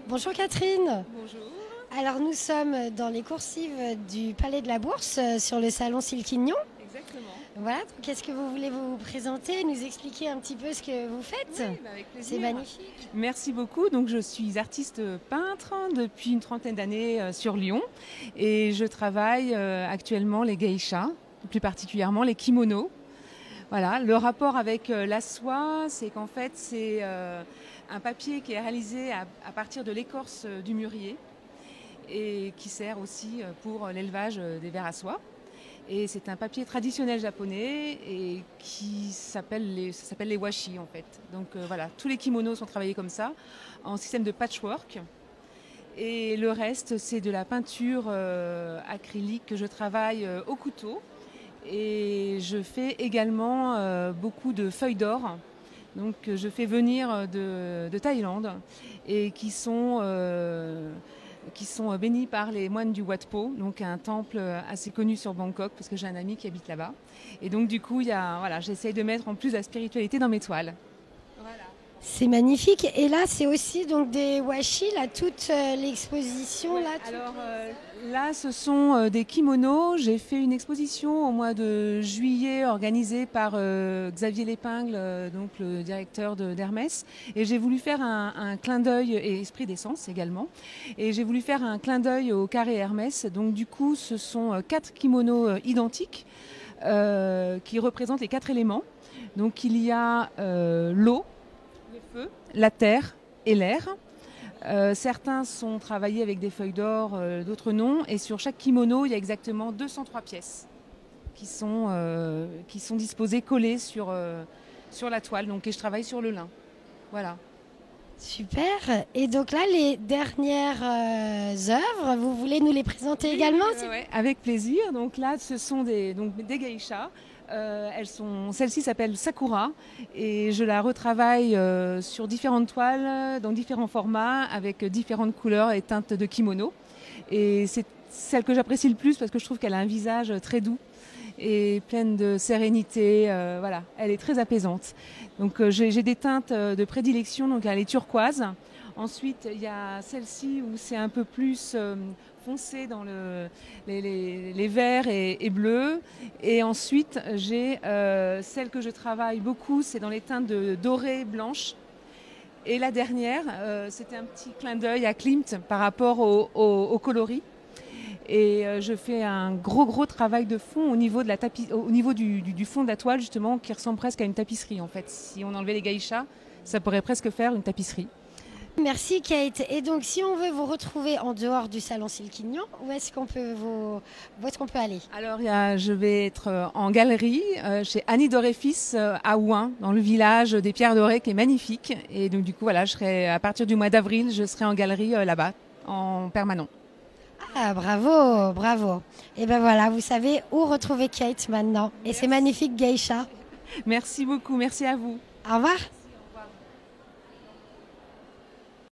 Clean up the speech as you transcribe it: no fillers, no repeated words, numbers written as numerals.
Bonjour Catherine. Bonjour. Alors nous sommes dans les coursives du Palais de la Bourse sur le salon Silquignon. Exactement. Voilà, qu'est-ce que vous voulez vous présenter, nous expliquer un petit peu ce que vous faites? Oui, avec plaisir. C'est magnifique. Merci beaucoup. Donc, je suis artiste peintre depuis une trentaine d'années sur Lyon et je travaille actuellement les geishas, plus particulièrement les kimonos. Voilà, le rapport avec la soie, c'est qu'en fait, c'est un papier qui est réalisé à partir de l'écorce du mûrier et qui sert aussi pour l'élevage des vers à soie. Et c'est un papier traditionnel japonais et ça s'appelle les washi en fait. Donc voilà, tous les kimonos sont travaillés comme ça, en système de patchwork. Et le reste, c'est de la peinture acrylique que je travaille au couteau. Et je fais également beaucoup de feuilles d'or. Donc je fais venir de Thaïlande et qui sont bénis par les moines du Wat Po, donc un temple assez connu sur Bangkok, parce que j'ai un ami qui habite là-bas. Et donc du coup, j'essaye de mettre en plus la spiritualité dans mes toiles. Voilà. C'est magnifique. Et là, c'est aussi donc des washi, là, toute l'exposition. Ouais, là, alors là, ce sont des kimonos. J'ai fait une exposition au mois de juillet organisée par Xavier Lépingle, donc le directeur d'Hermès. Et j'ai voulu faire un clin d'œil, et Esprit d'Essence également. Et j'ai voulu faire un clin d'œil au carré Hermès. Donc du coup, ce sont 4 kimonos identiques qui représentent les 4 éléments. Donc il y a l'eau, le feu, la terre et l'air. Certains sont travaillés avec des feuilles d'or, d'autres non. Et sur chaque kimono, il y a exactement 203 pièces qui sont disposées, collées sur la toile. Donc, et je travaille sur le lin. Voilà. Super. Et donc là, les dernières œuvres, vous voulez nous les présenter également? Ouais, avec plaisir. Donc là, ce sont des geishas. Celle-ci s'appelle Sakura et je la retravaille sur différentes toiles, dans différents formats, avec différentes couleurs et teintes de kimono. Et c'est celle que j'apprécie le plus parce que je trouve qu'elle a un visage très doux et pleine de sérénité. Voilà, elle est très apaisante. Donc j'ai des teintes de prédilection, donc elle est turquoise. Ensuite, il y a celle-ci où c'est un peu plus foncé dans les verts et bleus. Et ensuite, j'ai celle que je travaille beaucoup, c'est dans les teintes de doré, blanche. Et la dernière, c'était un petit clin d'œil à Klimt par rapport au coloris. Et je fais un gros travail de fond au niveau, au niveau du fond de la toile, justement, qui ressemble presque à une tapisserie, en fait. Si on enlevait les geishas, ça pourrait presque faire une tapisserie. Merci Kate. Et donc, si on veut vous retrouver en dehors du salon Silquignon, où est-ce qu'on peut aller? Alors, je vais être en galerie chez Annie Doré Fils à Ouin, dans le village des Pierres Dorées, qui est magnifique. Et donc, du coup, voilà, à partir du mois d'avril, je serai en galerie là-bas, en permanent. Ah, bravo, bravo. Et ben voilà, vous savez où retrouver Kate maintenant. Et c'est magnifique geisha. Merci beaucoup, merci à vous. Au revoir.